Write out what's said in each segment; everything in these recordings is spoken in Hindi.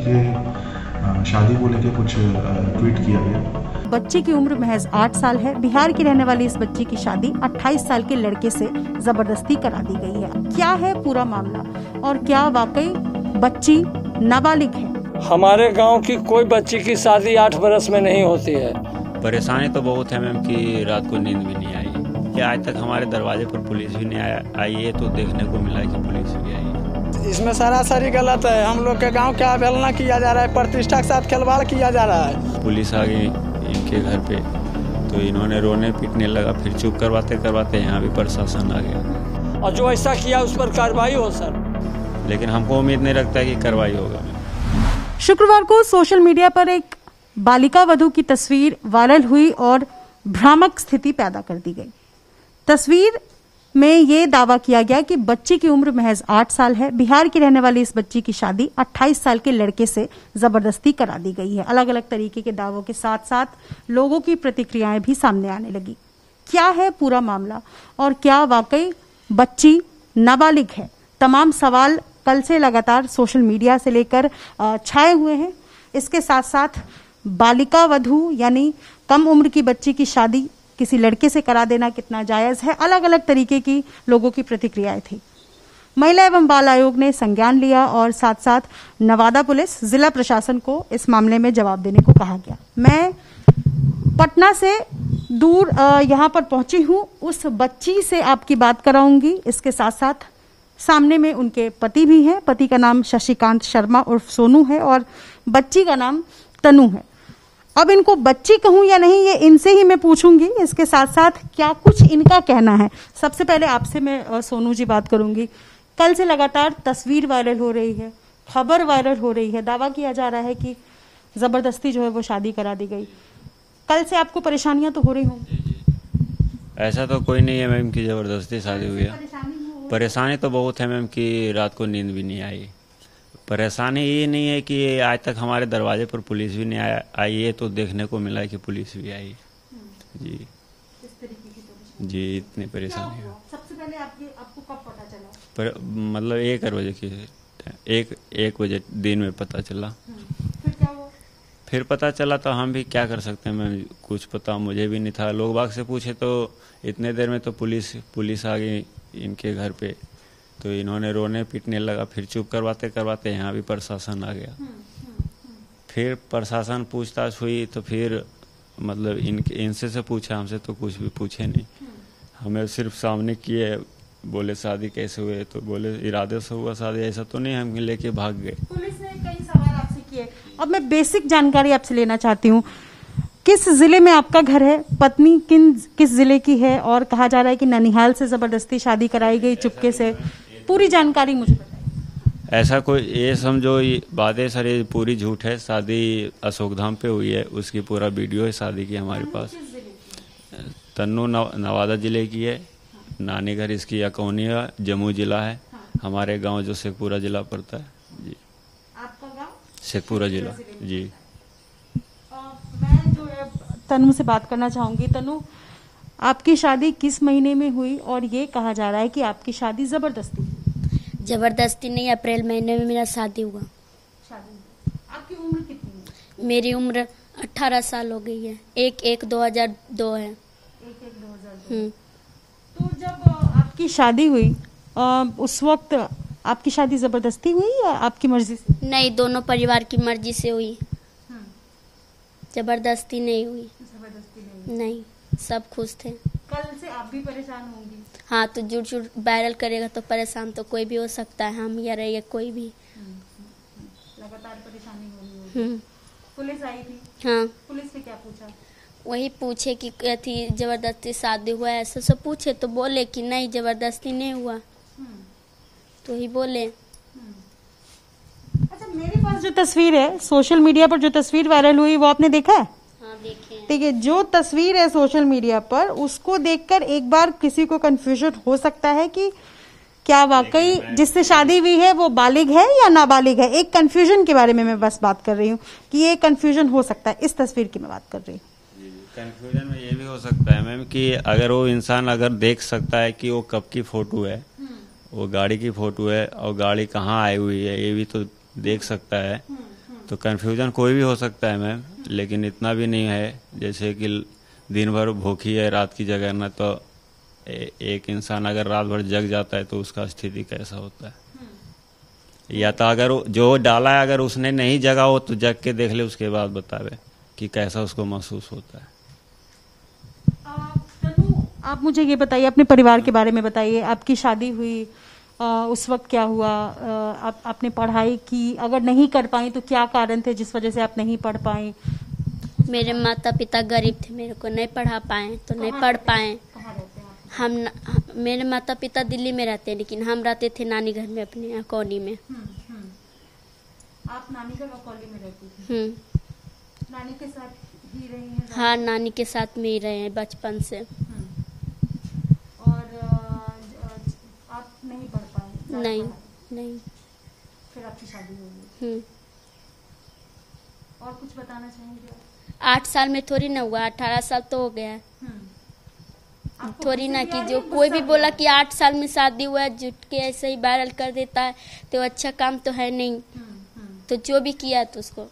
के शादी को लेके कुछ ट्वीट किया गया। बच्ची की उम्र महज 8 साल है। बिहार की रहने वाली इस बच्ची की शादी 28 साल के लड़के से जबरदस्ती करा दी गई है। क्या है पूरा मामला और क्या वाकई बच्ची नाबालिग है? हमारे गांव की कोई बच्ची की शादी 8 बरस में नहीं होती है। परेशानी तो बहुत है मैम कि रात को नींद भी नहीं आई कि आज तक हमारे दरवाजे पर पुलिस भी नहीं आई है, तो देखने को मिला कि पुलिस भी आई। इसमें सरासरी गलत है। हम लोग के गांव क्या अवहेलना किया जा रहा है, प्रतिष्ठा के साथ खिलवाड़ किया जा रहा है। पुलिस आ गई इनके घर पे तो इन्होंने रोने पीटने लगा, फिर चुप करवाते करवाते यहाँ भी प्रशासन आ गया और जो ऐसा किया उस पर कार्रवाई हो सर। लेकिन हमको उम्मीद नहीं रखता कि कार्रवाई होगा। शुक्रवार को सोशल मीडिया पर एक बालिका वधू की तस्वीर वायरल हुई और भ्रामक स्थिति पैदा कर दी गई। तस्वीर में ये दावा किया गया कि बच्ची की उम्र महज 8 साल है। बिहार की रहने वाली इस बच्ची की शादी 28 साल के लड़के से जबरदस्ती करा दी गई है। अलग अलग तरीके के दावों के साथ साथ लोगों की प्रतिक्रियाएं भी सामने आने लगी। क्या है पूरा मामला और क्या वाकई बच्ची नाबालिग है? तमाम सवाल कल से लगातार सोशल मीडिया से लेकर छाए हुए हैं। इसके साथ साथ बालिका वधू यानी कम उम्र की बच्ची की शादी किसी लड़के से करा देना कितना जायज है? अलग अलग तरीके की लोगों की प्रतिक्रियाएं थी। महिला एवं बाल आयोग ने संज्ञान लिया और साथ साथ नवादा पुलिस जिला प्रशासन को इस मामले में जवाब देने को कहा गया। मैं पटना से दूर यहां पर पहुंची हूं। उस बच्ची से आपकी बात कराऊंगी। इसके साथ साथ सामने में उनके पति भी हैं। पति का नाम शशिकांत शर्मा उर्फ सोनू है और बच्ची का नाम तनु है। अब इनको बच्ची कहूं या नहीं ये इनसे ही मैं पूछूंगी। इसके साथ साथ क्या कुछ इनका कहना है। सबसे पहले आपसे मैं सोनू जी बात करूंगी। कल से लगातार तस्वीर वायरल हो रही है, खबर वायरल हो रही है, दावा किया जा रहा है कि जबरदस्ती जो है वो शादी करा दी गई। कल से आपको परेशानियां तो हो रही होंगी? ऐसा तो कोई नहीं है मैम कि जबरदस्ती शादी हुई है। परेशानी तो बहुत है मैम कि रात को नींद भी नहीं आई। परेशानी ये नहीं है कि आज तक हमारे दरवाजे पर पुलिस भी नहीं आई है, तो देखने को मिला कि पुलिस भी आई। जी जी इतनी परेशानी है। सबसे पहले आपको कब पता चला? पर मतलब 1 बजे दिन में पता चला। फिर क्या हुआ? फिर पता चला तो हम भी क्या कर सकते हैं मैम, कुछ पता मुझे भी नहीं था। लोग बाग से पूछे तो इतने देर में तो पुलिस आ गई इनके घर पे तो इन्होंने रोने पीटने लगा, फिर चुप करवाते करवाते यहाँ भी प्रशासन आ गया। फिर प्रशासन पूछताछ हुई तो फिर मतलब इनसे से पूछा, हमसे तो कुछ भी पूछे नहीं। हमें सिर्फ सामने किए, बोले शादी कैसे हुए, तो बोले इरादे से हुआ शादी, ऐसा तो नहीं हम लेके भाग गए। पुलिस ने कई सवाल आपसे किए। अब मैं बेसिक जानकारी आपसे लेना चाहती हूँ। किस जिले में आपका घर है? पत्नी किस जिले की है? और कहा जा रहा है कि ननिहाल से जबरदस्ती शादी कराई गई चुपके से। पूरी जानकारी मुझे बताइए। ऐसा कोई ये समझो बातें सर ये पूरी झूठ है। शादी अशोकधाम पे हुई है, उसकी पूरा वीडियो है शादी की हमारे पास। तन्नू नवादा जिले की है। नानी घर इसकी अकौनिया जम्मू जिला है। हमारे गांव जो शेखपुरा जिला पड़ता है। जी आपका गांव? शेखपुरा जिला। जी मैं जो है तनु से बात करना चाहूंगी। तनु, आपकी शादी किस महीने में हुई? और ये कहा जा रहा है कि आपकी शादी जबरदस्ती नहीं, अप्रैल महीने में मेरा शादी हुआ। आपकी उम्र कितनी है? मेरी उम्र 18 साल हो गई है। 1/1/2002 है। 1/1/2002। तो जब आपकी शादी हुई उस वक्त आपकी शादी जबरदस्ती हुई या आपकी मर्जी से? नहीं, दोनों परिवार की मर्जी से हुई। जबरदस्ती नहीं हुई। नहीं, सब खुश थे। कल से आप भी परेशान होंगी? हाँ, तो झूठ वायरल करेगा तो परेशान तो कोई भी हो सकता है, हम या रहिए कोई भी। लगातार परेशानी हो रही है। पुलिस आई थी? हाँ। पुलिस ने क्या पूछा? वही पूछे कि थी जबरदस्ती शादी हुआ है, ऐसा सब पूछे तो बोले कि नहीं जबरदस्ती नहीं हुआ। तो ही बोले। अच्छा, मेरे पास जो तस्वीर है सोशल मीडिया पर, जो तस्वीर वायरल हुई वो आपने देखा है? देखिए, जो तस्वीर है सोशल मीडिया पर उसको देखकर एक बार किसी को कंफ्यूजन हो सकता है कि क्या वाकई जिससे शादी हुई है वो बालिग है या नाबालिग है। एक कंफ्यूजन के बारे में मैं बस बात कर रही हूँ कि ये कंफ्यूजन हो सकता है। इस तस्वीर की मैं बात कर रही हूँ। कंफ्यूजन में ये भी हो सकता है मैम कि अगर वो इंसान अगर देख सकता है कि वो कब की फोटो है, वो गाड़ी की फोटो है और गाड़ी कहाँ आई हुई है, ये भी तो देख सकता है। तो कन्फ्यूजन कोई भी हो सकता है मैम, लेकिन इतना भी नहीं है। जैसे कि दिन भर भूखी है, रात की जगह तो एक इंसान अगर रात भर जग जाता है तो उसका स्थिति कैसा होता है। या तो अगर जो डाला है अगर उसने नहीं जगा हो तो जग के देख ले, उसके बाद बतावे कि कैसा उसको महसूस होता है। आप मुझे ये बताइए, अपने परिवार के बारे में बताइए। आपकी शादी हुई, उस वक्त क्या हुआ? आपने पढ़ाई की, अगर नहीं कर पाई तो क्या कारण थे जिस वजह से आप नहीं पढ़ पाई? मेरे माता पिता गरीब थे, मेरे को नहीं पढ़ा पाए तो नहीं पढ़ पाए। मेरे माता पिता दिल्ली में रहते हैं, लेकिन हम रहते थे नानी घर में, अपने कॉलोनी में। आप नानी घर कॉलोनी में रहती थी? नानी के साथ ही रही हैं? हाँ, नानी के साथ में ही रहे हैं बचपन से। और आप नहीं पढ़ पाए? नहीं। फिर आपकी शादी हो गई। और कुछ बताना चाहेंगे? 8 साल में थोड़ी ना हुआ, 18 साल तो हो गया है। थोड़ी ना कि जो कोई भी बोला कि 8 साल में शादी हुआ है, जुट के ऐसे ही वायरल कर देता है तो अच्छा काम तो है नहीं। तो जो भी किया तो उसको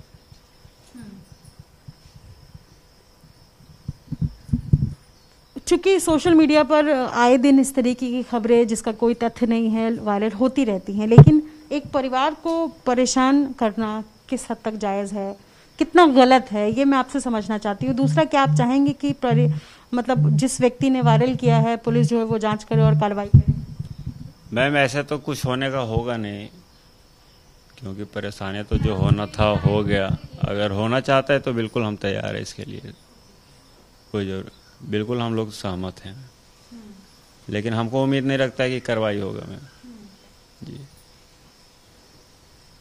चूंकि सोशल मीडिया पर आए दिन इस तरीके की खबरें जिसका कोई तथ्य नहीं है वायरल होती रहती हैं, लेकिन एक परिवार को परेशान करना किस हद तक जायज़ है, कितना गलत है, ये मैं आपसे समझना चाहती हूँ। दूसरा, क्या आप चाहेंगे कि मतलब जिस व्यक्ति ने वायरल किया है पुलिस जो है वो जांच करे और कार्रवाई करे? मैम ऐसा तो कुछ होने का होगा नहीं, क्योंकि परेशानी तो जो होना था हो गया। अगर होना चाहता है तो बिल्कुल हम तैयार है इसके लिए, कोई जरूर, बिल्कुल हम लोग सहमत हैं। लेकिन हमको उम्मीद नहीं रखता है कि कार्रवाई होगा मैम जी।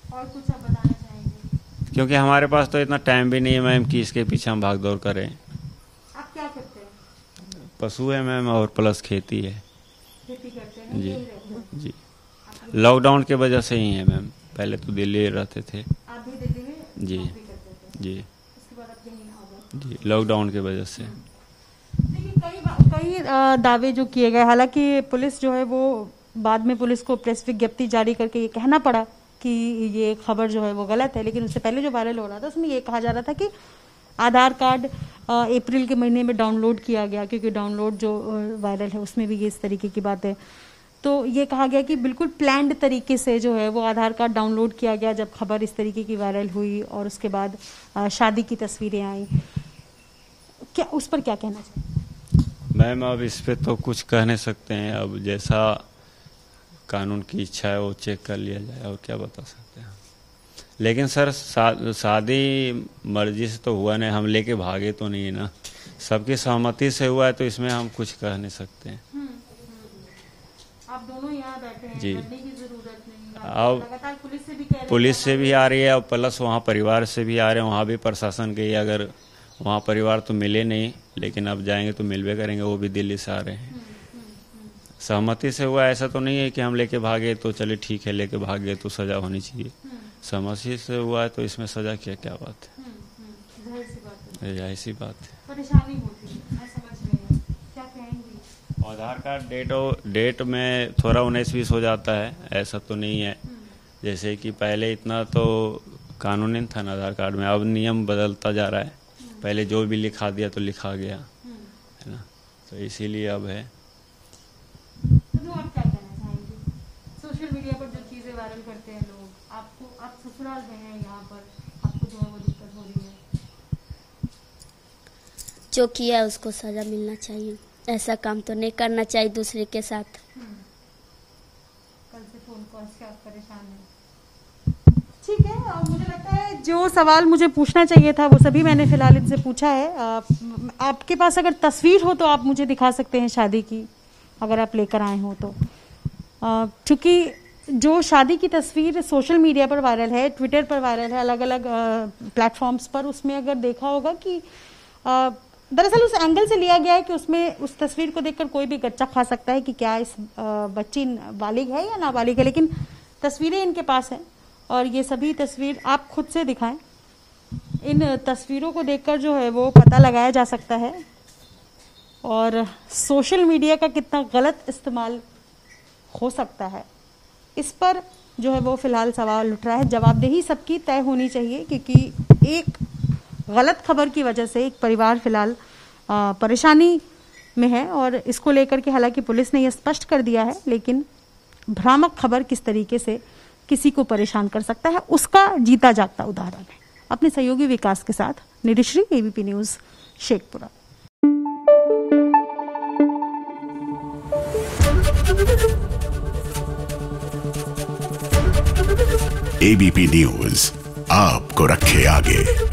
और कुछ आप बताना चाहेंगे? क्योंकि हमारे पास तो इतना टाइम भी नहीं है मैम कि इसके पीछे हम भाग दौड़ करें। आप क्या करते हैं? पशु है मैम और प्लस खेती है। खेती करते हैं? जी। लॉकडाउन के वजह से ही है मैम, पहले तो दिल्ली रहते थे। आप भी दिल्ली में जी नौकरी करते थे? जी उसके बाद आप यहीं आ गए? जी, लॉकडाउन की वजह से। देखिए, कई दावे जो किए गए, हालांकि पुलिस जो है वो बाद में पुलिस को प्रेस विज्ञप्ति जारी करके ये कहना पड़ा कि ये खबर जो है वो गलत है, लेकिन उससे पहले जो वायरल हो रहा था उसमें ये कहा जा रहा था कि आधार कार्ड अप्रैल के महीने में डाउनलोड किया गया, क्योंकि डाउनलोड जो वायरल है उसमें भी ये इस तरीके की बात है। तो ये कहा गया कि बिल्कुल प्लान्ड तरीके से जो है वो आधार कार्ड डाउनलोड किया गया जब खबर इस तरीके की वायरल हुई और उसके बाद शादी की तस्वीरें आई। क्या उस पर क्या कहना चाहिए? मैम अब इस पे तो कुछ कह नहीं सकते हैं, अब जैसा कानून की इच्छा है वो चेक कर लिया जाए, और क्या बता सकते हैं। लेकिन सर शादी मर्जी से तो हुआ नहीं, हम लेके भागे तो नहीं है ना, सबकी सहमति से हुआ है, तो इसमें हम कुछ कह नहीं सकते हैं। आप दोनों यहाँ बैठे हैं, जी। करने की जरूरत नहीं। अब लगातार पुलिस से भी कह रहे हैं, पुलिस से भी आ रही है और प्लस वहाँ परिवार से भी आ रहे हैं, वहाँ भी प्रशासन के, अगर वहाँ परिवार तो मिले नहीं, लेकिन अब जाएंगे तो मिलवे करेंगे, वो भी दिल्ली से आ रहे हैं। सहमति से हुआ, ऐसा तो नहीं है कि हम लेके भागे तो चले ठीक है, लेके भागे तो सजा होनी चाहिए। सहमति से हुआ है तो इसमें सजा क्या बात है, जाहिर सी बात है। परेशानी होती है, मैं समझ रही हूँ, क्या कहेंगी? आधार कार्ड डेट में थोड़ा 19-20 हो जाता है, ऐसा तो नहीं है। जैसे कि पहले इतना तो कानून नहीं था ना आधार कार्ड में, अब नियम बदलता जा रहा है। पहले जो भी लिखा दिया तो लिखा गया है ना, तो इसीलिए अब है। तो आप क्या कहना चाहेंगे? सोशल मीडिया पर जो चीजें वायरल करते हैं लोग, आप ससुराल में हैं, यहाँ पर आपको जो है वो दिक्कत हो रही है? जो किया है उसको सजा मिलना चाहिए, ऐसा काम तो नहीं करना चाहिए दूसरे के साथ। कल से फोन कॉल से आप परेशान हैं? ठीक है, मुझे लगता है जो सवाल मुझे पूछना चाहिए था वो सभी मैंने फिलहाल इनसे पूछा है। आपके पास अगर तस्वीर हो तो आप मुझे दिखा सकते हैं शादी की, अगर आप लेकर आए हो तो। चूंकि जो शादी की तस्वीर सोशल मीडिया पर वायरल है, ट्विटर पर वायरल है, अलग अलग प्लेटफॉर्म्स पर, उसमें अगर देखा होगा कि दरअसल उस एंगल से लिया गया है कि उसमें उस तस्वीर को देखकर कोई भी गच्चा खा सकता है कि क्या इस बच्ची बालिग है या नाबालिग है, लेकिन तस्वीरें इनके पास हैं और ये सभी तस्वीर आप खुद से दिखाएं। इन तस्वीरों को देखकर जो है वो पता लगाया जा सकता है और सोशल मीडिया का कितना गलत इस्तेमाल हो सकता है, इस पर जो है वो फिलहाल सवाल उठ रहा है। जवाबदेही सबकी तय होनी चाहिए, क्योंकि एक गलत खबर की वजह से एक परिवार फिलहाल परेशानी में है, और इसको लेकर के हालांकि पुलिस ने यह स्पष्ट कर दिया है, लेकिन भ्रामक खबर किस तरीके से किसी को परेशान कर सकता है उसका जीता जागता उदाहरण है। अपने सहयोगी विकास के साथ Nidhishree, ABP news, Sheikhpura. ABP news आपको रखे आगे।